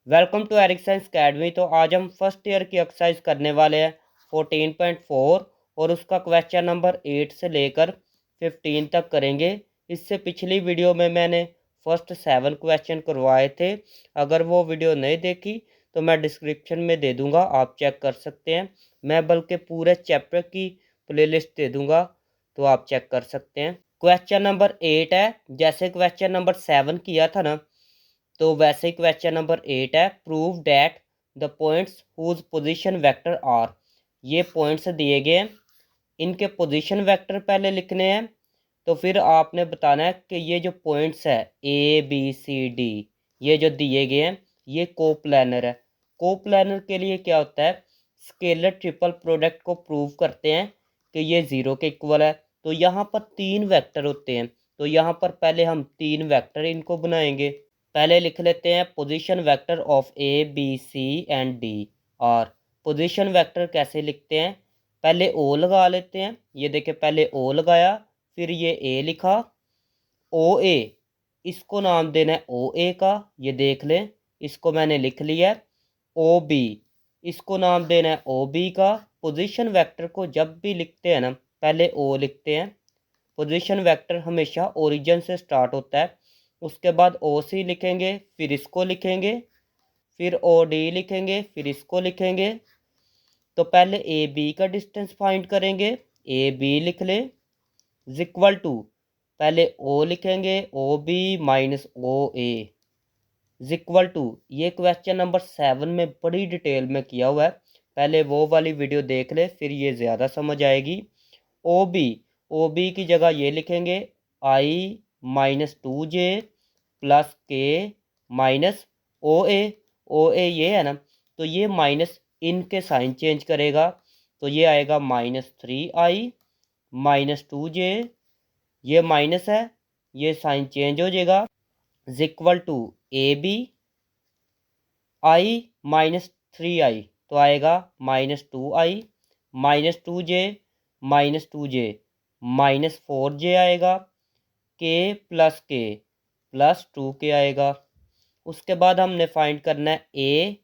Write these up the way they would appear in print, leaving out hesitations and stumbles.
Welcome to Eric Science Academy. तो आज हम फर्स्ट ईयर की एक्सरसाइज करने वाले हैं 14.4 और उसका क्वेश्चन नंबर 8 से लेकर 15 तक करेंगे। इससे पिछली वीडियो में मैंने फर्स्ट 7 क्वेश्चन करवाए थे। अगर वो वीडियो नहीं देखी तो मैं डिस्क्रिप्शन में दे दूँगा, आप चेक कर सकते हैं। मैं बल्कि पूरे चैप्टर की प्लेलिस्ट दे दूँगा, तो आप चेक कर सकते हैं। क्वेश्चन नंबर 8 है। जैसे क्वेश्चन नंबर 7 किया था ना, तो वैसे ही क्वेश्चन नंबर 8 है। Prove that the points whose position vector are. ये पॉइंट्स दिए गए हैं, इनके पोजीशन वेक्टर पहले लिखने हैं। तो फिर आपने बताना है कि ये जो पॉइंट्स है A B C D, ये जो दिए गए हैं ये कोप्लानर है। कोप्लानर के लिए क्या होता है, स्केलर ट्रिपल प्रोडक्ट को प्रूव करते हैं कि ये ज़ीरो के इक्वल है। तो यहाँ पर 3 वेक्टर होते हैं, तो यहाँ पर पहले हम 3 वेक्टर इनको बनाएंगे। पहले लिख लेते हैं position vector of A B C and D। और पोजीशन वेक्टर कैसे लिखते हैं, पहले ओ लगा लेते हैं। ये देखिए पहले ओ लगाया, फिर ये ए लिखा, ओ ए, इसको नाम देना है ओ ए का, ये देख लें, इसको मैंने लिख लिया है। ओ बी, इसको नाम देना है ओ बी का। पोजीशन वेक्टर को जब भी लिखते हैं ना, पहले ओ लिखते हैं। पोजीशन वेक्टर हमेशा ओरिजिन से स्टार्ट होता है। उसके बाद ओ सी लिखेंगे, फिर इसको लिखेंगे, फिर ओ डी लिखेंगे, फिर इसको लिखेंगे। तो पहले ए बी का डिस्टेंस फाइंड करेंगे। ए बी लिख ले इक्वल टू, पहले ओ लिखेंगे O B minus O A equal to. ये क्वेश्चन नंबर 7 में बड़ी डिटेल में किया हुआ है, पहले वो वाली वीडियो देख ले, फिर ये ज़्यादा समझ आएगी। ओ बी, ओ बी की जगह ये लिखेंगे आई माइनस 2J प्लस के माइनस ओ ए। ओ ए ये है ना, तो ये माइनस इनके साइन चेंज करेगा, तो ये आएगा -3I माइनस 2J। ये माइनस है, ये साइन चेंज हो जाएगा equal to A B I -3I, तो आएगा -2I -2J -4J आएगा। के प्लस 2K आएगा। उसके बाद हमने फाइंड करना है ए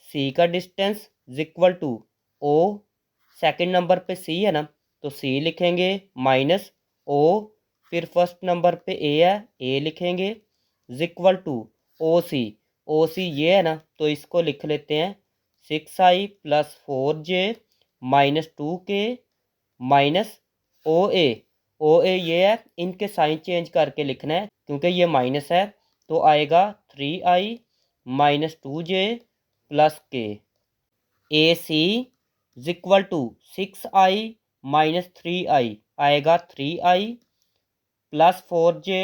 सी का distance equal to O, second number पे सी है ना, तो सी लिखेंगे माइनस ओ, फिर फर्स्ट नंबर पे ए है, ए लिखेंगे इक्वल टू ओ सी। ओ सी ये है ना, तो इसको लिख लेते हैं 6I plus 4J -2K minus O ए। ओ ए ये है, इनके साइन चेंज करके लिखना है क्योंकि ये माइनस है, तो आएगा 3I -2J प्लस के। ए सी इक्वल टू 6I -3I आएगा 3I plus 4J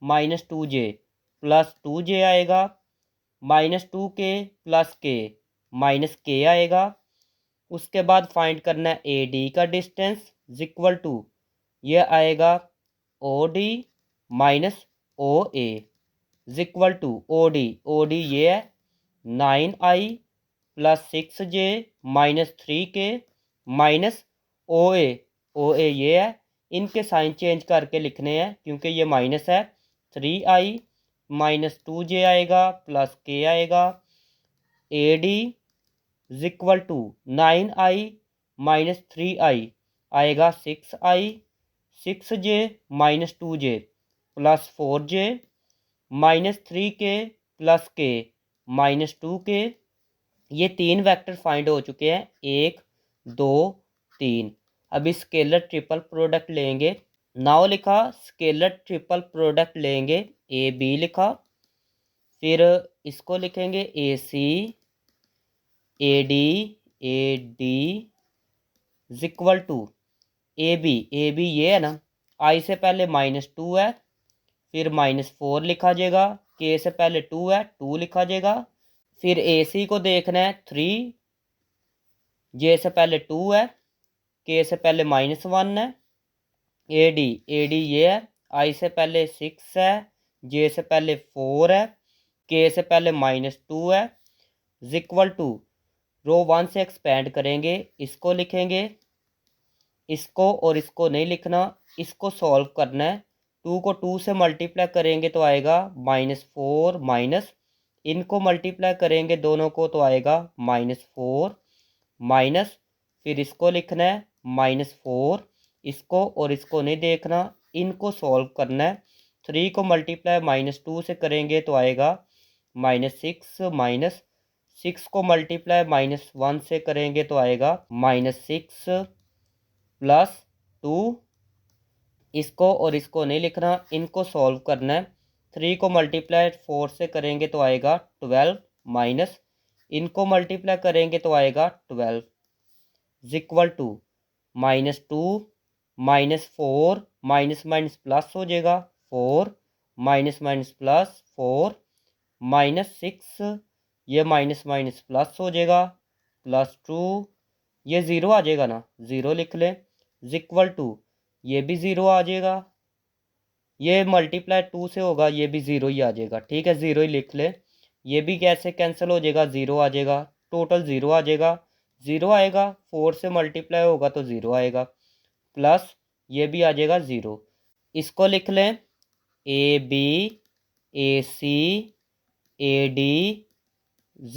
-2J plus 2J आएगा, -2K प्लस के -K आएगा। उसके बाद फाइंड करना है ए डी का डिस्टेंस इक्वल टू, ये आएगा O D minus O A equal to O D ये है 9I plus 6J -3K minus O ए ये है, इनके साइन चेंज करके लिखने हैं क्योंकि ये माइनस है। 3I -2J आएगा प्लस के आएगा। ए D equal to 9I -3I आएगा 6J -2J plus 4J -3K plus के -2K। ये 3 वेक्टर फाइंड हो चुके हैं, 1 2 3। अभी स्केलर ट्रिपल प्रोडक्ट लेंगे। नाउ लिखा स्केलर ट्रिपल प्रोडक्ट लेंगे, ए बी लिखा, फिर इसको लिखेंगे A C A D equal to A B ये है ना, आई से पहले -2 है, फिर -4 लिखा जाएगा, के से पहले 2 है 2 लिखा जाएगा। फिर ए सी को देखना है 3, जे से पहले 2 है, के से पहले -1 है। ए डी ये है, आई से पहले 6 है, जे से पहले 4 है, के से पहले -2 है इक्वल टू। रो 1 से एक्सपेंड करेंगे, इसको लिखेंगे, इसको और इसको नहीं लिखना, इसको सॉल्व करना है। 2 को 2 से मल्टीप्लाई करेंगे तो आएगा -4 माइनस इनको मल्टीप्लाई करेंगे दोनों को तो आएगा -4 माइनस, फिर इसको लिखना है -4, इसको और इसको नहीं देखना, इनको सॉल्व करना है। 3 को मल्टीप्लाई -2 से करेंगे तो आएगा -6, माइनस 6 को मल्टीप्लाई -1 से करेंगे तो आएगा -6 प्लस 2, इसको और इसको नहीं लिखना, इनको सॉल्व करना है। 3 को मल्टीप्लाई 4 से करेंगे तो आएगा 12, माइनस इनको मल्टीप्लाई करेंगे तो आएगा 12 equal to -2 -4 minus minus plus हो जाएगा 4 माइनस माइनस प्लस 4 -6, ये माइनस माइनस प्लस हो जाएगा +2, ये ज़ीरो आ जाएगा ना, ज़ीरो लिख लें इक्वल टू, ये भी ज़ीरो आ जाएगा, ये मल्टीप्लाई 2 से होगा, ये भी ज़ीरो ही आ जाएगा। ठीक है, ज़ीरो ही लिख ले। ये भी कैसे कैंसिल हो जाएगा, ज़ीरो आ जाएगा, टोटल ज़ीरो आ जाएगा। ज़ीरो आएगा 4 से मल्टीप्लाई होगा तो ज़ीरो आएगा, प्लस ये भी आ जाएगा ज़ीरो। इसको लिख लें AB AC AD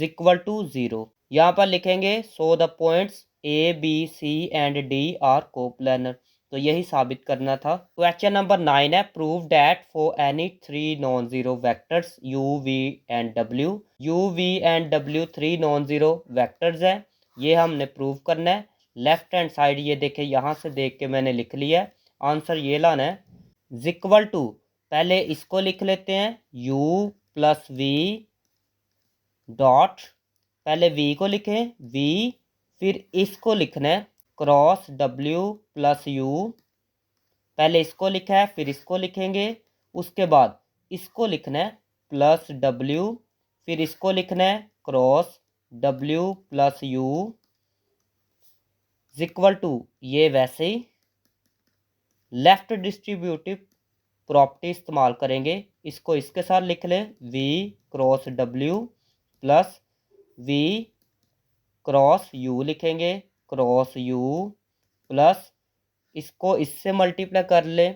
equal to 0। यहाँ पर लिखेंगे so the points ABC and D are coplanar. तो यही साबित करना था। क्वेश्चन नंबर 9 है, prove that for any 3 non zero vectors U V and W, U V and W 3 non zero vectors हैं, ये हमने प्रूव करना है। लेफ्ट हैंड साइड ये देखे, यहाँ से देख के मैंने लिख लिया है, आंसर ये लाना है इक्वल टू, पहले इसको लिख लेते हैं U प्लस V डॉट, पहले V को लिखें V, फिर इसको लिखना है क्रॉस W प्लस U, पहले इसको लिखा है फिर इसको लिखेंगे, उसके बाद इसको लिखना है प्लस W, फिर इसको लिखना है cross W plus U equal to, ये वैसे ही लेफ्ट डिस्ट्रीब्यूटिव प्रॉपर्टी इस्तेमाल करेंगे, इसको इसके साथ लिख लें V cross W plus V cross U लिखेंगे, क्रॉस U प्लस इसको इससे मल्टीप्लाई कर ले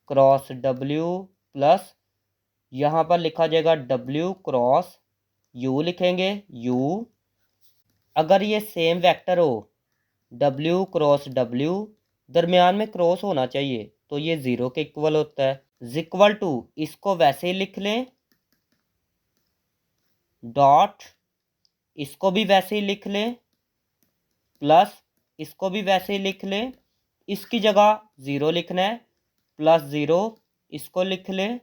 क्रॉस W प्लस यहाँ पर लिखा जाएगा W क्रॉस U लिखेंगे U, अगर ये सेम वेक्टर हो W क्रॉस W, दरमियान में क्रॉस होना चाहिए तो ये ज़ीरो के इक्वल होता है इक्वल टू, इसको वैसे ही लिख लें डॉट, इसको भी वैसे ही लिख लें प्लस इसको भी वैसे ही लिख लें, इसकी जगह ज़ीरो लिखना है प्लस ज़ीरो, इसको लिख लें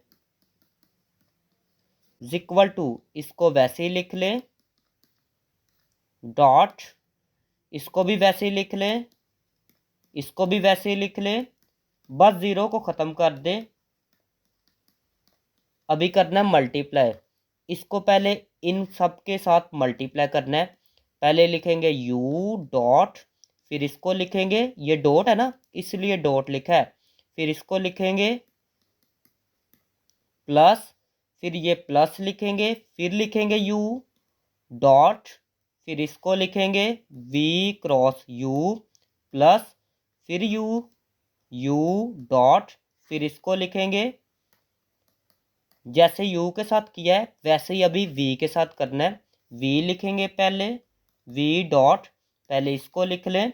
इक्वल टू, इसको वैसे ही लिख लें डॉट, इसको भी वैसे ही लिख लें, इसको भी वैसे ही लिख लें, बस ज़ीरो को ख़त्म कर दें। अभी करना है मल्टीप्लाई, इसको पहले इन सब के साथ मल्टीप्लाई करना है। पहले लिखेंगे U डॉट, फिर इसको लिखेंगे, ये डॉट है ना इसलिए डॉट लिखा है, फिर इसको लिखेंगे प्लस, फिर ये प्लस लिखेंगे, फिर लिखेंगे U डॉट, फिर इसको लिखेंगे V क्रॉस U प्लस, फिर U डॉट, फिर इसको लिखेंगे, जैसे U के साथ किया है वैसे ही अभी V के साथ करना है। V लिखेंगे पहले V डॉट, पहले इसको लिख लें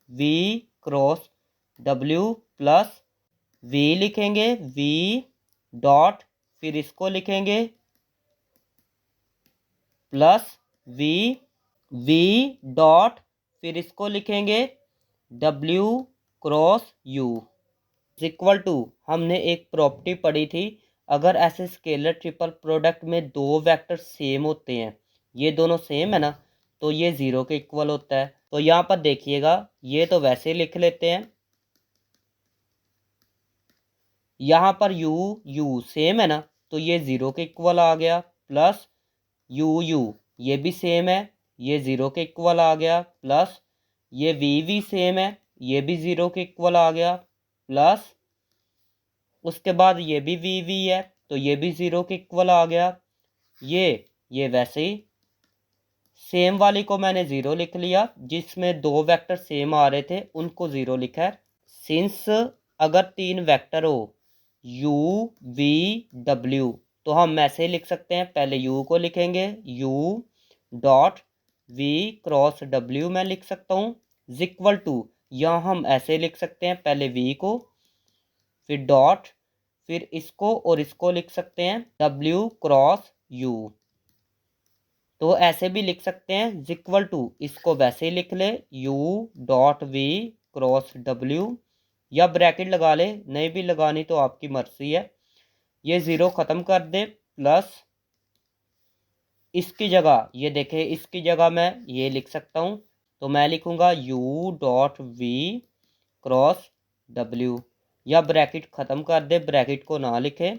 V cross W plus, V लिखेंगे V डॉट, फिर इसको लिखेंगे प्लस V डॉट, फिर इसको लिखेंगे W cross U equal to, हमने एक प्रॉपर्टी पढ़ी थी, अगर ऐसे स्केलर ट्रिपल प्रोडक्ट में दो वेक्टर सेम होते हैं, ये दोनों सेम है ना, तो ये ज़ीरो के इक्वल होता है। तो यहाँ पर देखिएगा, ये तो वैसे लिख लेते हैं, यहाँ पर U सेम है ना, तो ये ज़ीरो के इक्वल आ गया, प्लस U ये भी सेम है, ये ज़ीरो के इक्वल आ गया, प्लस ये V सेम है, ये भी ज़ीरो के इक्वल आ गया, प्लस उसके बाद ये भी V है तो ये भी ज़ीरो के इक्वल आ गया। ये वैसे ही सेम वाली को मैंने ज़ीरो लिख लिया, जिसमें दो वेक्टर सेम आ रहे थे उनको ज़ीरो लिखा है। सिंस अगर तीन वेक्टर हो U V W, तो हम ऐसे ही लिख सकते हैं, पहले u को लिखेंगे u dot v cross w मैं लिख सकता हूँ इक्वल टू, यहाँ हम ऐसे लिख सकते हैं, पहले v को फिर डॉट फिर इसको और इसको लिख सकते हैं w क्रॉस u। तो ऐसे भी लिख सकते हैं इक्वल टू, इसको वैसे ही लिख ले u dot v cross w, या ब्रैकेट लगा ले, नहीं भी लगानी तो आपकी मर्जी है। ये ज़ीरो ख़त्म कर दे, प्लस इसकी जगह ये देखें, इसकी जगह मैं ये लिख सकता हूँ, तो मैं लिखूँगा u dot v cross w, या ब्रैकेट ख़त्म कर दे, ब्रैकेट को ना लिखे,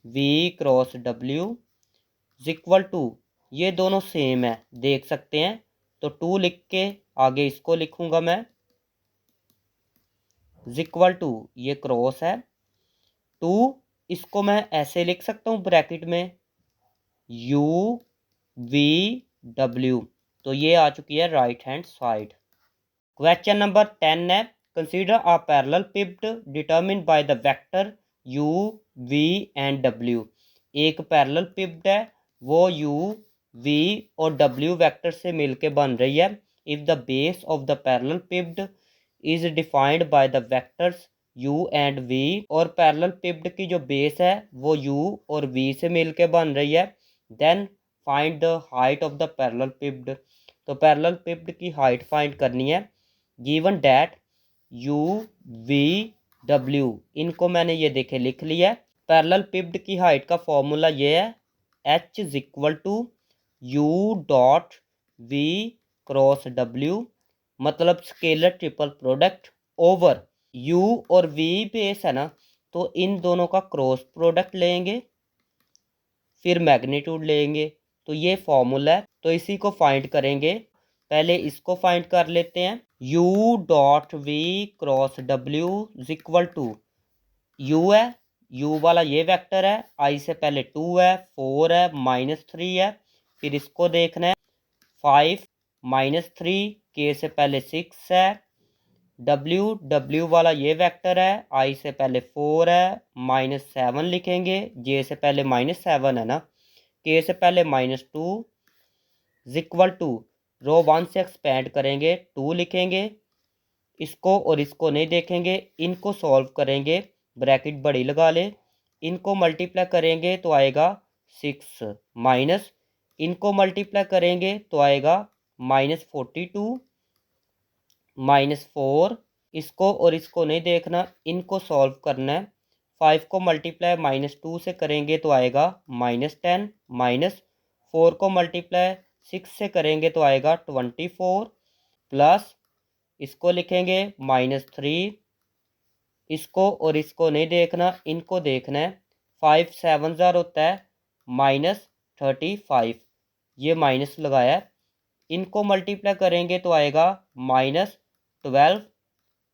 v cross w equal to, ये दोनों सेम है देख सकते हैं, तो 2 लिख के आगे इसको लिखूँगा मैं इक्वल टू, ये क्रॉस है 2, इसको मैं ऐसे लिख सकता हूँ ब्रैकेट में u v w, तो ये आ चुकी है right hand side. Question number 10 है, consider a parallelepiped determined by the vector u v and w। एक पैरेलल पिव्ट है, वो u v और w वेक्टर से मिलके बन रही है। If the base of the parallelepiped is defined by the vectors u and v, और पैरेलल पिव्ट की जो बेस है वो u और v से मिलके बन रही है, then find the height of the parallelepiped. तो पैरेलल पिव्ट की हाइट फाइंड करनी है। Given that u v w, इनको मैंने ये देखे लिख लिया है। पैरेलल पिव्ट की हाइट का फॉर्मूला ये है h is equal to u dot v cross w, मतलब scalar triple product over u और v बेस है ना, तो इन दोनों का क्रॉस प्रोडक्ट लेंगे फिर मैग्नीट्यूड लेंगे, तो ये फॉर्मूला है। तो इसी को फाइंड करेंगे, पहले इसको फाइंड कर लेते हैं। u dot v cross w equal to, u है, u वाला ये वेक्टर है, i से पहले 2 है, 4 है, -3 है, फिर इसको देखना है 5 -3, k से पहले 6 है, w वाला ये वेक्टर है, i से पहले 4 है, -7 लिखेंगे, j से पहले -7 है ना, k से पहले -2 इक्वल टू, रो 1 से एक्सपेंड करेंगे 2 लिखेंगे, इसको और इसको नहीं देखेंगे, इनको सॉल्व करेंगे, ब्रैकेट बड़ी लगा ले, इनको मल्टीप्लाई करेंगे तो आएगा 6, माइनस इनको मल्टीप्लाई करेंगे तो आएगा -42 -4, इसको और इसको नहीं देखना, इनको सॉल्व करना है। 5 को मल्टीप्लाई -2 से करेंगे तो आएगा -10, -4 को मल्टीप्लाई 6 से करेंगे तो आएगा 24, प्लस इसको लिखेंगे -3, इसको और इसको नहीं देखना, इनको देखना है। 5 7 ज़ार होता है -35, ये माइनस लगाया है, इनको मल्टीप्लाई करेंगे तो आएगा -12,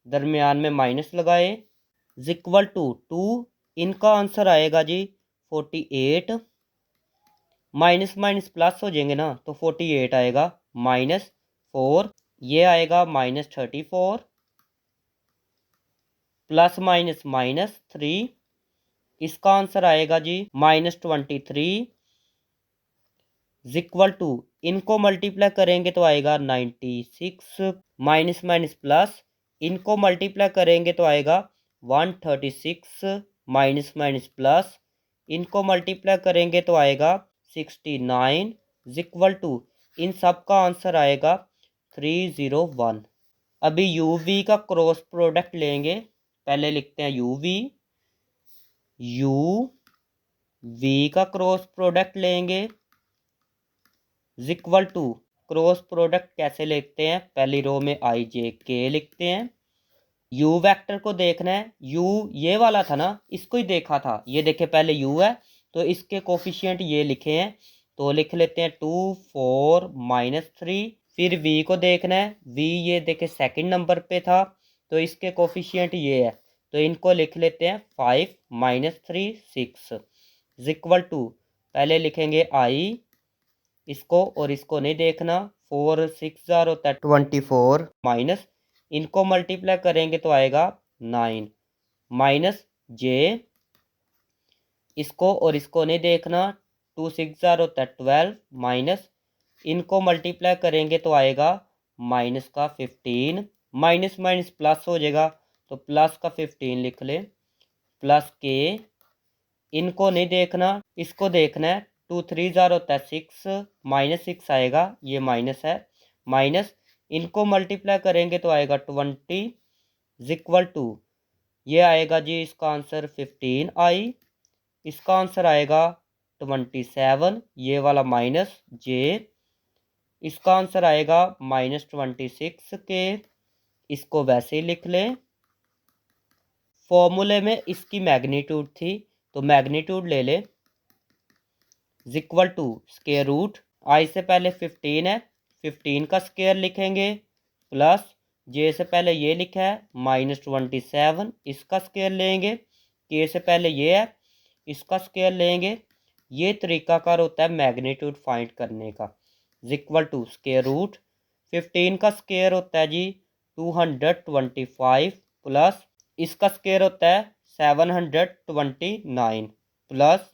दरमियान में माइनस लगाए इक्वल टू 2, इनका आंसर आएगा जी 48, माइनस माइनस प्लस हो जाएंगे ना, तो 48 आएगा, -4 ये आएगा -34, प्लस माइनस -3, इसका आंसर आएगा जी -23 इक्वल टू, इनको मल्टीप्लाई करेंगे तो आएगा 96, माइनस माइनस प्लस, इनको मल्टीप्लाई करेंगे तो आएगा 136, माइनस माइनस प्लस, इनको मल्टीप्लाई करेंगे तो आएगा 69 इक्वल टू, इन सब का आंसर आएगा 301। अभी यू वी का क्रॉस प्रोडक्ट लेंगे, पहले लिखते हैं यू वी का क्रॉस प्रोडक्ट लेंगे इक्वल टू, क्रॉस प्रोडक्ट कैसे लिखते हैं, पहली रो में आई जे के लिखते हैं, यू वेक्टर को देखना है, यू ये वाला था ना, इसको ही देखा था, ये देखे पहले यू है तो इसके कोफिशिएंट ये लिखे हैं, तो लिख लेते हैं 2 4 -3, फिर v को देखना है, v ये देखे सेकंड नंबर पे था तो इसके कोफिशिएंट ये है, तो इनको लिख लेते हैं 5 -3 6 इक्वल टू, पहले लिखेंगे i, इसको और इसको नहीं देखना, 4 6 ज़ार होता है 24, माइनस इनको मल्टीप्लाई करेंगे तो आएगा 9, माइनस जे इसको और इसको नहीं देखना। 2 6 जार होता है 12 माइनस, इनको मल्टीप्लाई करेंगे तो आएगा माइनस का 15, माइनस माइनस प्लस हो जाएगा तो प्लस का 15 लिख ले, प्लस के, इनको नहीं देखना, इसको देखना है। 2 3 जार होता है 6, माइनस 6 आएगा, ये माइनस है, माइनस, इनको मल्टीप्लाई करेंगे तो आएगा 20 इक्वल टू, ये आएगा जी इसका आंसर 15 आई, इसका आंसर आएगा 27, ये वाला माइनस जे, इसका आंसर आएगा -26 के, इसको वैसे ही लिख लें। फॉर्मूले में इसकी मैग्नीट्यूड थी तो मैग्नीट्यूड ले ले, इक्वल टू स्क्वायर रूट, आई से पहले 15 है, 15 का स्क्वायर लिखेंगे, प्लस जे से पहले ये लिखा है -27, इसका स्क्वायर लेंगे, के से पहले ये है, इसका स्क्वायर लेंगे। ये तरीकाकार होता है मैग्नीट्यूड फाइंड करने का। इक्वल टू स्क्वायर रूट 15 का स्क्वायर होता है जी 225, प्लस इसका स्क्वायर होता है 729, प्लस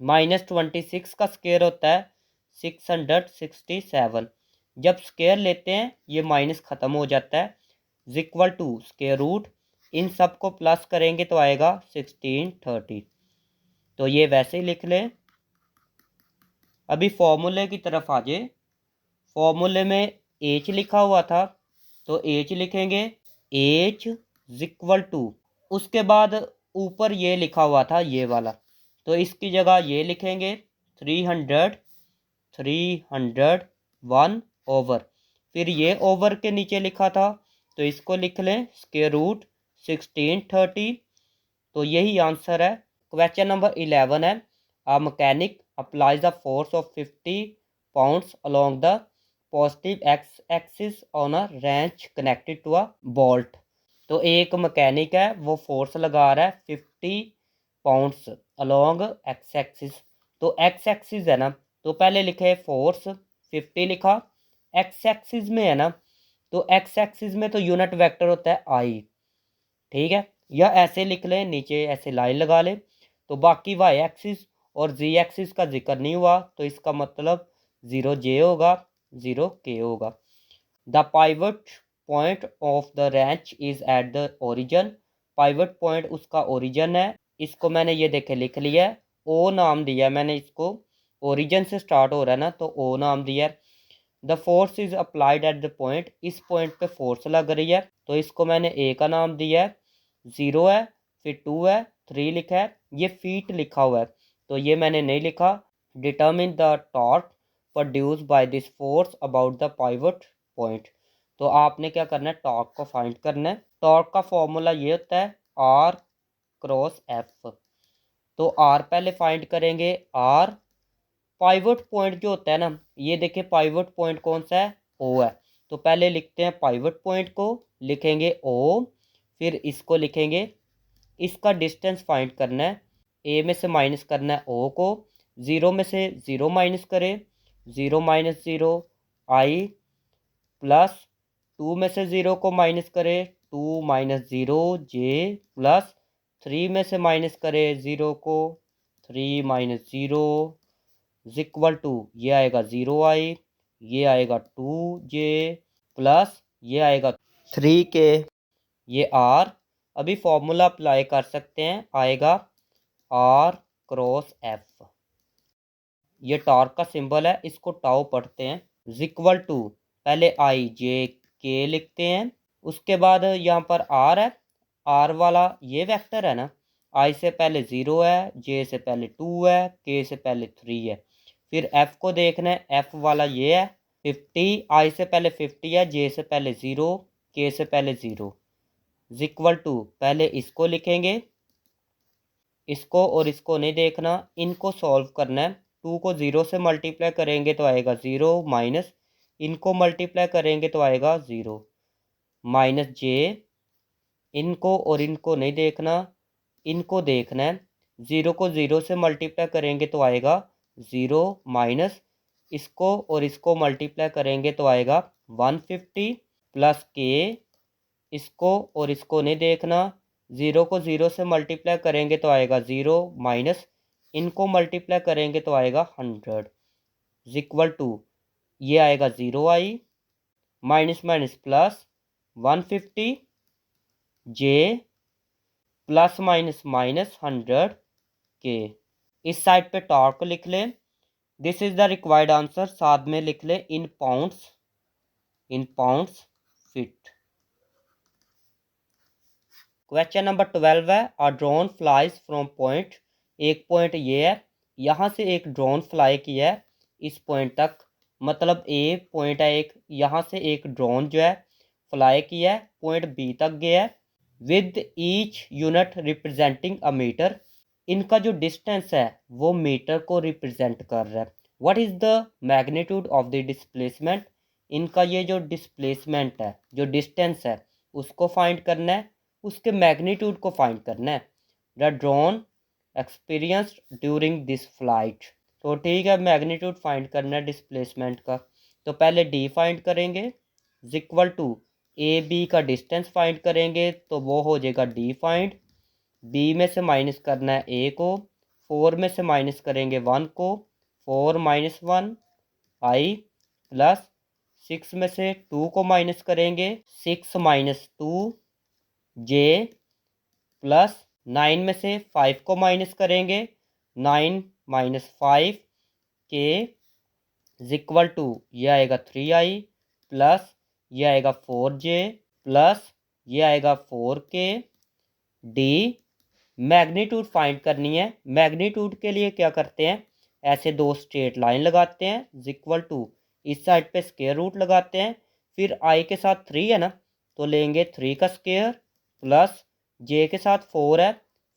-26 का स्क्वायर होता है 667। जब स्क्वायर लेते हैं ये माइनस ख़त्म हो जाता है। इक्वल टू स्क्वायर रूट, इन सब को प्लस करेंगे तो आएगा 1630। तो ये वैसे ही लिख लें। अभी फॉर्मूले की तरफ आ जाए। फॉर्मूले में एच लिखा हुआ था तो एच लिखेंगे, एच इक्वल टू, उसके बाद ऊपर ये लिखा हुआ था ये वाला, तो इसकी जगह ये लिखेंगे 300 ओवर, फिर ये ओवर के नीचे लिखा था तो इसको लिख लें स्क्वायर रूट 1630। तो यही आंसर है। क्वेश्चन नंबर 11 है, a mechanic applies the force of 50 pounds along the positive X axis on a wrench connected to a bolt. तो एक मैकेनिक है वो फोर्स लगा रहा है 50 पाउंड्स अलोंग एक्स एक्सिस। तो एक्स एक्सिस है ना, तो पहले लिखे फोर्स 50 लिखा, एक्स एक्सिस में है ना, तो एक्स एक्सिस में तो यूनिट वेक्टर होता है आई, ठीक है, या ऐसे लिख लें, नीचे ऐसे लाइन लगा लें। तो बाकी वाई एक्सिस और जी एक्सिस का जिक्र नहीं हुआ तो इसका मतलब 0 जे होगा, 0 के होगा। The pivot point of the wrench is at the origin, pivot point उसका ओरिजन है, इसको मैंने ये देखे लिख लिया है, ओ नाम दिया मैंने इसको, ओरिजन से स्टार्ट हो रहा है ना तो ओ नाम दिया है। The force is applied at the point, इस पॉइंट पे फोर्स लग रही है तो इसको मैंने ए का नाम दिया है, 0 है, फिर 2 है, 3 लिखा है, ये फीट लिखा हुआ है तो ये मैंने नहीं लिखा। Determine the torque produce by this force about the pivot point, तो आपने क्या करना है, टॉर्क को फाइंड करना है। टॉर्क का फॉर्मूला ये होता है आर क्रॉस एफ। तो आर पहले फाइंड करेंगे, आर पाइवट पॉइंट जो होता है ना, ये देखिए पाइवट पॉइंट कौन सा है, ओ है, तो पहले लिखते हैं पाइवट पॉइंट को, लिखेंगे ओ, फिर इसको लिखेंगे, इसका डिस्टेंस फाइंड करना है, ए में से माइनस करना है ओ को, 0 में से 0 माइनस करें, 0 माइनस 0 आई, प्लस 2 में से 0 को माइनस करें, 2 माइनस 0 जे, प्लस 3 में से माइनस करें 0 को, 3 माइनस 0 इक्वल टू, ये आएगा 0 आई, ये आएगा 2 जे, प्लस ये आएगा 3 के, ये आर। अभी फॉर्मूला अप्लाई कर सकते हैं, आएगा आर क्रॉस एफ, ये टॉर्क का सिंबल है, इसको टाउ पढ़ते हैं, इक्वल टू, पहले आई जे के लिखते हैं, उसके बाद यहाँ पर आर है, आर वाला ये वेक्टर है ना, आई से पहले 0 है, जे से पहले 2 है, के से पहले 3 है, फिर एफ को देखना है, एफ वाला ये है 50, आई से पहले 50 है, जे से पहले 0, के से पहले 0, इक्वल टू, पहले इसको लिखेंगे, इसको और इसको नहीं देखना, इनको सॉल्व करना है। 2 को 0 से मल्टीप्लाई करेंगे तो आएगा 0, माइनस इनको मल्टीप्लाई करेंगे तो आएगा 0, माइनस जे, इनको और इनको नहीं देखना, इनको देखना है। 0 को 0 से मल्टीप्लाई करेंगे तो आएगा 0, माइनस इसको और इसको मल्टीप्लाई करेंगे तो आएगा 150, प्लस के, इसको और इसको नहीं देखना, 0 को 0 से मल्टीप्लाई करेंगे तो आएगा 0, माइनस इनको मल्टीप्लाई करेंगे तो आएगा 100 इज इक्वल टू ये आएगा 0 आई माइनस माइनस प्लस 150 जे प्लस माइनस माइनस 100 के। इस साइड पे टॉर्क लिख लें। This is the required answer, साथ में लिख लें इन पाउंड्स फिट। क्वेश्चन नंबर 12 है, a drone flies from point, एक पॉइंट ये है, यहाँ से एक ड्रोन फ्लाई किया है इस पॉइंट तक, मतलब ए पॉइंट है एक, यहाँ से एक ड्रोन जो है फ्लाई किया है पॉइंट बी तक गया है, with each unit representing a metre, इनका जो डिस्टेंस है वो मीटर को रिप्रेजेंट कर रहा है। What is the magnitude of the displacement, इनका ये जो डिस्प्लेसमेंट है, जो डिस्टेंस है उसको फाइंड करना है, उसके मैग्नीट्यूड को फाइंड करना है। The drone experienced during this flight, तो ठीक है मैग्नीट्यूड फाइंड करना है डिस्प्लेसमेंट का। तो पहले डी फाइंड करेंगे is equal to A B का डिस्टेंस फाइंड करेंगे तो वो हो जाएगा डी फाइंड, बी में से माइनस करना है ए को, 4 में से माइनस करेंगे 1 को, 4 माइनस 1 आई प्लस 6 में से 2 को माइनस करेंगे 6 माइनस 2 जे प्लस 9 में से 5 को माइनस करेंगे 9 माइनस 5 के इज इक्वल टू ये आएगा 3i प्लस ये आएगा 4j प्लस ये आएगा 4k। डी मैग्नीट्यूड फाइंड करनी है। मैग्नीट्यूड के लिए क्या करते हैं, ऐसे दो स्ट्रेट लाइन लगाते हैं इज इक्वल टू, इस साइड पे स्क्वायर रूट लगाते हैं, फिर आई के साथ 3 है ना तो लेंगे 3 का स्क्वायर प्लस जे के साथ 4 है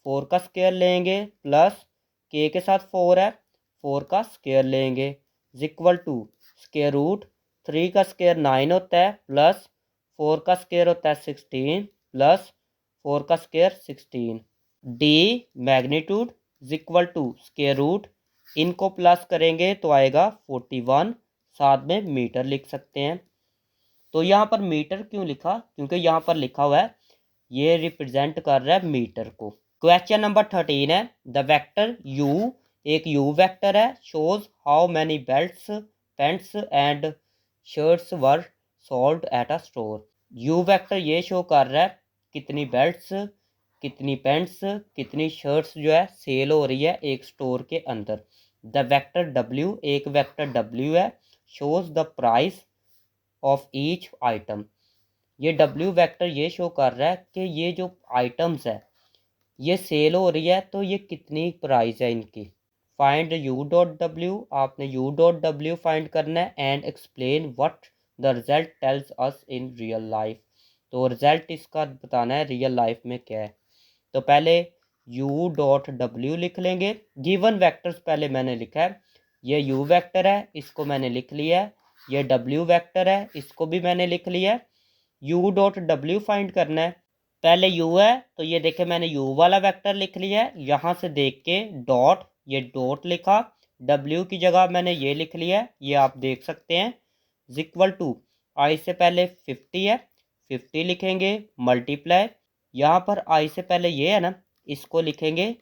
4 का स्क्वायर लेंगे प्लस के साथ 4 है 4 का स्क्वायर लेंगे is equal to square root 3 का स्क्वायर 9 होता है प्लस 4 का स्क्वायर होता है 16 प्लस 4 का square 16। D magnitude is equal to square root, इनको प्लस करेंगे तो आएगा 41, साथ में मीटर लिख सकते हैं। तो यहाँ पर मीटर क्यों लिखा, क्योंकि यहाँ पर लिखा हुआ है ये रिप्रेजेंट कर रहा है मीटर को। क्वेश्चन नंबर 13 है, द वेक्टर यू, एक यू वेक्टर है, shows how many belts paints and shirts were sold at a store. You vector ये शो कर रहा है कितनी बेल्ट्स, कितनी पेंट्स, कितनी शर्ट्स जो है सेल हो रही है एक स्टोर के अंदर। द वेक्टर डब्ल्यू, एक वेक्टर डब्ल्यू है, shows the price of each item, ये डब्ल्यू वेक्टर ये शो कर रहा है कि ये जो आइटम्स है ये सेल हो रही है तो ये कितनी प्राइस है इनकी। फाइंड यू डॉट डब्ल्यू, आपने यू डॉट डब्ल्यू फाइंड करना है and explain what the result tells us in real life, तो रिजल्ट इसका बताना है रियल लाइफ में क्या है। तो पहले u डॉट डब्ल्यू लिख लेंगे, गिवन वेक्टर्स पहले मैंने लिखा है, ये u वेक्टर है इसको मैंने लिख लिया है, ये w वेक्टर है इसको भी मैंने लिख लिया है। u डॉट डब्ल्यू फाइंड करना है, पहले u है तो ये देखे मैंने u वाला वेक्टर लिख लिया है, यहाँ से देख के डॉट, ये डॉट लिखा, w की जगह मैंने ये लिख लिया है, ये आप देख सकते हैं इज इक्वल टू, आई से पहले 50 है 50 लिखेंगे मल्टीप्लाई, यहाँ पर आई से पहले ये है ना इसको लिखेंगे,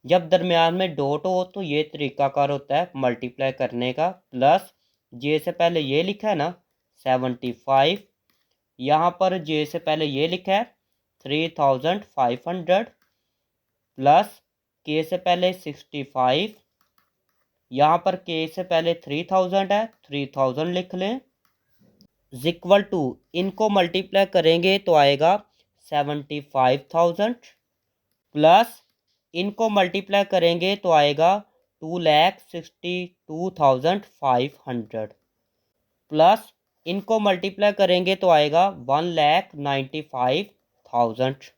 जब दरमियान में डॉट हो तो ये तरीकाकार होता है मल्टीप्लाई करने का, प्लस जे से पहले ये लिखा है ना 75, यहाँ पर जे से पहले ये लिखा है 3500 प्लस के से पहले 65, यहाँ पर के से पहले 3000 है 3000 लिख लें इज इक्वल टू, इनको मल्टीप्लाई करेंगे तो आएगा 75,000 प्लस इनको मल्टीप्लाई करेंगे तो आएगा 2,62,500 प्लस इनको मल्टीप्लाई करेंगे तो आएगा 1,95,000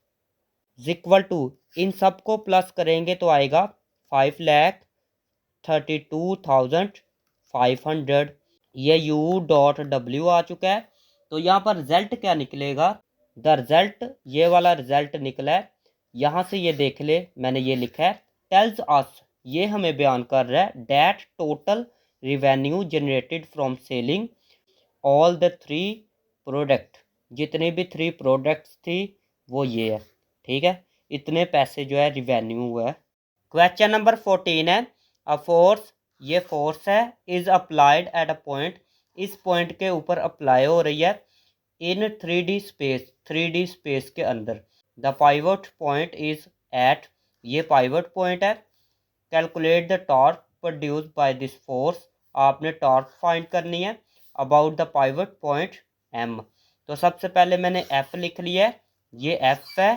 इक्वल टू, इन सबको प्लस करेंगे तो आएगा 5,32,500। ये u डॉट डब्ल्यू आ चुका है। तो यहाँ पर रिजल्ट क्या निकलेगा, द रिजल्ट ये वाला रिजल्ट निकला है, यहाँ से ये देख ले मैंने ये लिखा है टेल्स अस, ये हमें बयान कर रहा है that total revenue generated from selling all the 3 product, जितने भी 3 प्रोडक्ट्स थी वो ये है, ठीक है, इतने पैसे जो है रिवेन्यू हुआ है क्वेश्चन नंबर 14 है, अ फोर्स, ये फोर्स है, is applied at a point, इस पॉइंट के ऊपर अप्लाई हो रही है, इन 3D स्पेस, 3D स्पेस के अंदर, the pivot point is at, ये पाइवट पॉइंट है, calculate the torque produce by this force, आपने टॉर्क फाइंड करनी है about the pivot point M. तो सबसे पहले मैंने एफ लिख लिया है, ये एफ है,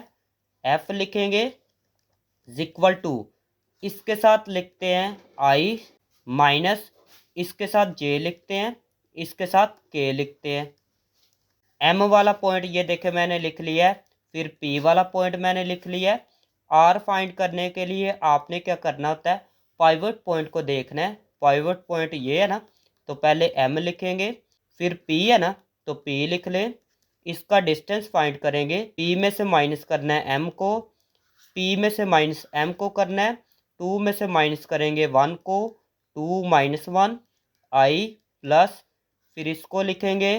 एफ लिखेंगे इक्वल टू, इसके साथ लिखते हैं आई माइनस, इसके साथ जे लिखते हैं, इसके साथ के लिखते हैं। एम वाला पॉइंट ये देखे मैंने लिख लिया है, फिर पी वाला पॉइंट मैंने लिख लिया है। आर फाइंड करने के लिए आपने क्या करना होता है, पाइवट पॉइंट को देखना है, पाइवट पॉइंट ये है ना, तो पहले एम लिखेंगे, फिर पी है ना, तो पी लिख लें, इसका डिस्टेंस फाइंड करेंगे, पी में से माइनस करना है एम को, पी में से माइनस एम को करना है, टू में से माइनस करेंगे वन को, two minus one I plus, फिर इसको लिखेंगे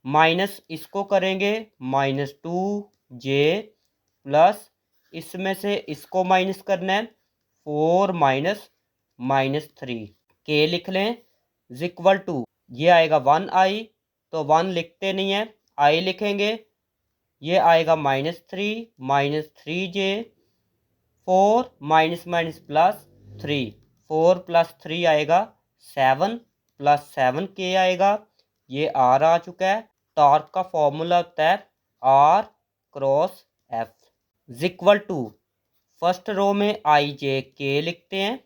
माइनस, इसको करेंगे -2 जे प्लस, इसमें से इसको माइनस करना है 4 -3 के लिख लें इक्वल टू, ये आएगा 1 आई, तो 1 लिखते नहीं है, आई लिखेंगे, ये आएगा -3 जे, 4 माइनस माइनस प्लस 3, 4 प्लस 3 आएगा 7 प्लस 7 के आएगा, ये आर आ चुका है। टॉर्क का फॉर्मूला होता है R cross F equal to, first row में आई जे के लिखते हैं,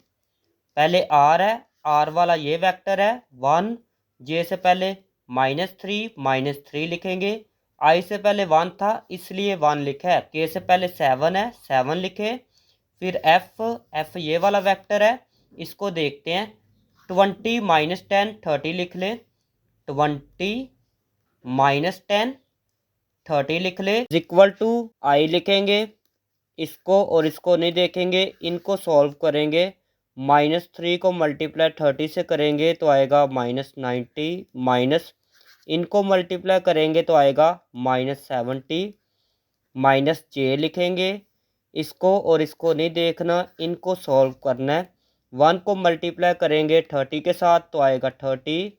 पहले आर है, आर वाला ये वेक्टर है 1, जे से पहले -3 लिखेंगे, आई से पहले 1 था इसलिए 1 लिखा है, के से पहले 7 है 7 लिखे, फिर एफ ये वाला वेक्टर है, इसको देखते हैं 20 -10 30 लिख ले, 20 -10 30 लिख ले इक्वल टू, आई लिखेंगे, इसको और इसको नहीं देखेंगे, इनको सॉल्व करेंगे, -3 को मल्टीप्लाई 30 से करेंगे तो आएगा -90, माइनस इनको मल्टीप्लाई करेंगे तो आएगा -70, माइनस जे लिखेंगे, इसको और इसको नहीं देखना, इनको सॉल्व करना है, 1 को मल्टीप्लाई करेंगे 30 के साथ तो आएगा 30,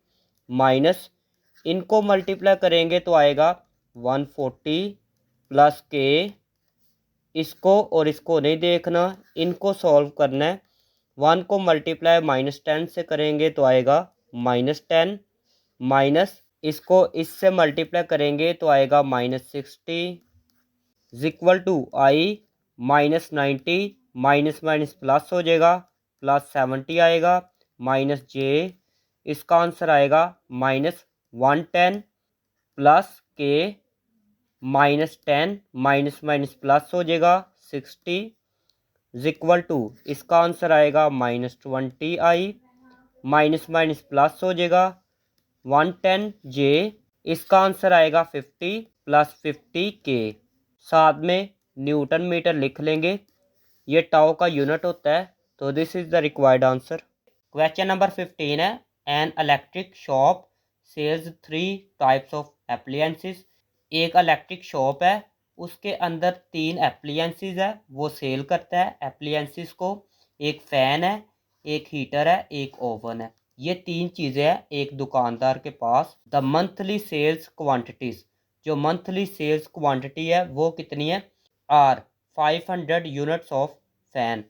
माइनस इनको मल्टीप्लाई करेंगे तो आएगा 140 प्लस के, इसको और इसको नहीं देखना, इनको सॉल्व करना है, 1 को मल्टीप्लाई -10 से करेंगे तो आएगा -10, माइनस इसको इससे मल्टीप्लाई करेंगे तो आएगा -60 equal to I -90, minus minus plus हो जाएगा, +70 आएगा, माइनस जे, इसका आंसर आएगा -110 प्लस के, -10 माइनस माइनस प्लस हो जाएगा 60 इक्वल टू, इसका आंसर आएगा -20 आई, माइनस माइनस प्लस हो जाएगा 110 जे, इसका आंसर आएगा 50 प्लस 50 के, साथ में न्यूटन मीटर लिख लेंगे, ये टाउ का यूनिट होता है, तो this is the required answer. Question number 15 है, an electric shop sells 3 types of appliances, एक इलेक्ट्रिक शॉप है, उसके अंदर 3 एप्लियंसेस है, वो सेल करता है एप्लियंसेस को, एक फ़ैन है, एक हीटर है, एक ओवन है, ये 3 चीज़ें हैं एक दुकानदार के पास। द मंथली सेल्स क्वांटिटीज़, जो मंथली सेल्स क्वांटिटी है वो कितनी है, are 500 units of fan,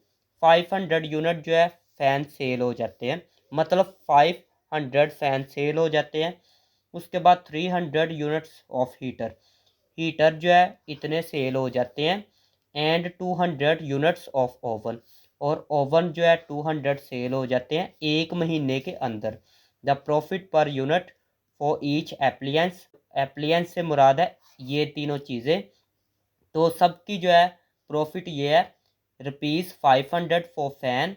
500 unit जो है फ़ैन सेल हो जाते हैं, मतलब 500 फ़ैन सेल हो जाते हैं। उसके बाद 300 यूनिट्स ऑफ हीटर, हीटर जो है इतने सेल हो जाते हैं, एंड 200 यूनिट्स ऑफ ओवन, और ओवन जो है 200 सेल हो जाते हैं एक महीने के अंदर। The profit per unit for each appliances, appliances से मुराद है ये तीनों चीज़ें, तो सबकी जो है प्रॉफिट ये है ₹500 फॉर फ़ैन,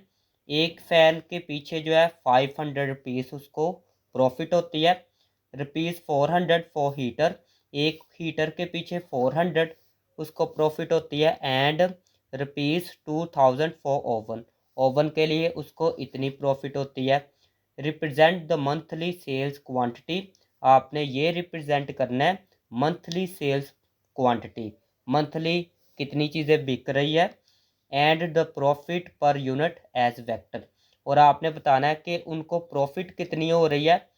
एक फ़ैन के पीछे जो है 500 रुपीज़ उसको प्रॉफिट होती है, ₹400 फॉर हीटर, एक हीटर के पीछे 400 उसको प्रॉफिट होती है, एंड ₹2000 फॉर ओवन, ओवन के लिए उसको इतनी प्रॉफिट होती है। Represent the monthly sales quantity, आपने ये रिप्रेजेंट करना है मंथली सेल्स क्वांटिटी, मंथली कितनी चीज़ें बिक रही है, and the profit per unit as vector. और आपने बताना है कि उनको प्रॉफिट कितनी हो रही है,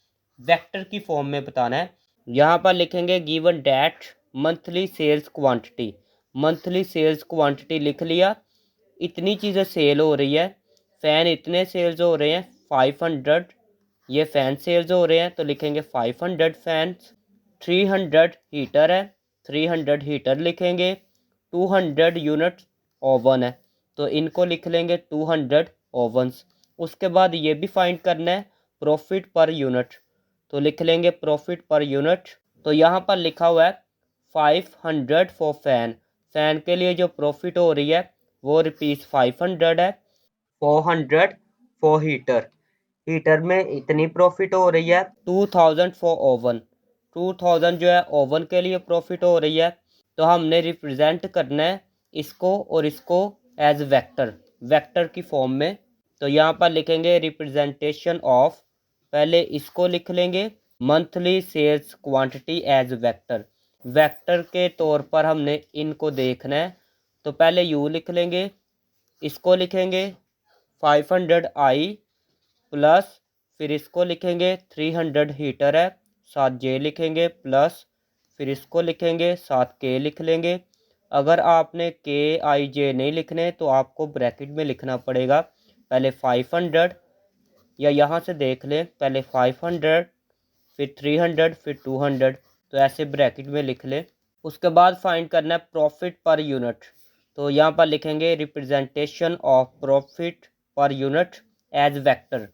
वेक्टर की फॉर्म में बताना है। यहाँ पर लिखेंगे given that monthly sales quantity, monthly sales quantity लिख लिया, इतनी चीज़ें सेल हो रही है, फ़ैन इतने सेल्स हो रहे हैं 500, ये फ़ैन सेल्स हो रहे हैं तो लिखेंगे 500 फैंस। 300 हीटर है, 300 हीटर लिखेंगे। 200 यूनिट ओवन है तो इनको लिख लेंगे 200 ओवंस। उसके बाद ये भी फाइंड करना है प्रॉफिट पर यूनिट, तो लिख लेंगे प्रॉफिट पर यूनिट। तो यहाँ पर लिखा हुआ है 500 फॉर फैन, फैन के लिए जो प्रॉफिट हो रही है वो रुपीज़ 500 है। 400 फॉर हीटर, हीटर में इतनी प्रॉफिट हो रही है। 2000 फॉर ओवन, 2000 जो है ओवन के लिए प्रॉफिट हो रही है। तो हमने रिप्रेजेंट करना है इसको और इसको एज वेक्टर, वेक्टर की फॉर्म में। तो यहाँ पर लिखेंगे रिप्रेजेंटेशन ऑफ, पहले इसको लिख लेंगे monthly sales quantity as vector, vector के तौर पर हमने इनको देखना है। तो पहले यू लिख लेंगे, इसको लिखेंगे 500 आई प्लस, फिर इसको लिखेंगे 300 हीटर है, साथ जे लिखेंगे प्लस, फिर इसको लिखेंगे साथ के लिख लेंगे। अगर आपने के आई जे नहीं लिखने तो आपको ब्रैकेट में लिखना पड़ेगा, पहले 500 या यहाँ से देख लें, पहले 500 फिर 300 फिर 200, तो ऐसे ब्रैकेट में लिख लें। उसके बाद फाइंड करना है प्रॉफिट पर यूनिट, तो यहाँ पर लिखेंगे representation of profit per unit as vector,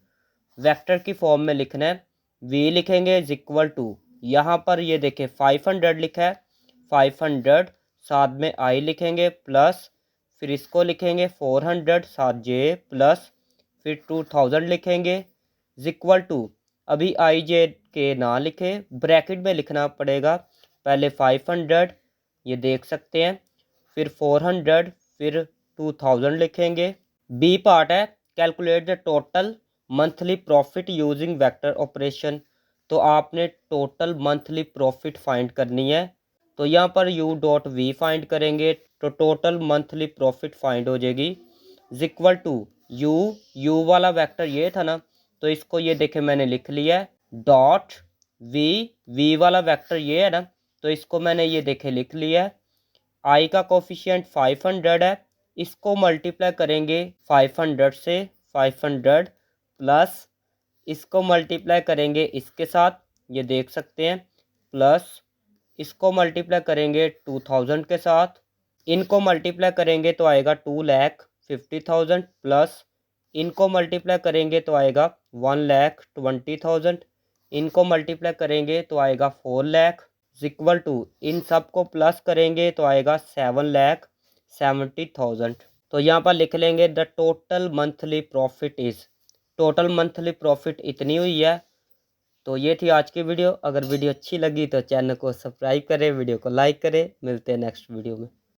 vector की फॉर्म में लिखना है। वी लिखेंगे इज इक्वल टू, यहाँ पर ये देखें 500 लिखा है, 500 साथ में आई लिखेंगे प्लस, फिर इसको लिखेंगे 400 साथ जे प्लस, फिर 2000 लिखेंगे इज इक्वल टू, अभी आई जे के ना लिखे, ब्रैकेट में लिखना पड़ेगा, पहले 500 ये देख सकते हैं, फिर 400 फिर 2000 लिखेंगे। बी पार्ट है calculate the total monthly profit using vector operation, तो आपने टोटल मंथली प्रॉफिट फाइंड करनी है। तो यहाँ पर यू डॉट वी फाइंड करेंगे तो टोटल मंथली प्रॉफिट फाइंड हो जाएगी is equal to U, U वाला वेक्टर ये था ना, तो इसको ये देखे मैंने लिख लिया है, डॉट वी, वी वाला वेक्टर ये है ना, तो इसको मैंने ये देखे लिख लिया है। आई का कोफिशिएंट 500 है, इसको मल्टीप्लाई करेंगे 500 से, 500 प्लस इसको मल्टीप्लाई करेंगे इसके साथ, ये देख सकते हैं, प्लस इसको मल्टीप्लाई करेंगे 2000 के साथ, इनको मल्टीप्लाई करेंगे तो आएगा 2,50,000 प्लस इनको मल्टीप्लाई करेंगे तो आएगा 1,20,000, इनको मल्टीप्लाई करेंगे तो आएगा 4 लाख इक्वल टू, इन सब को प्लस करेंगे तो आएगा 7,70,000। तो यहाँ पर लिख लेंगे the total monthly profit is, total monthly profit इतनी हुई है। तो ये थी आज की वीडियो, अगर वीडियो अच्छी लगी तो चैनल को सब्सक्राइब करें, वीडियो को लाइक करें, मिलते हैं नेक्स्ट वीडियो में।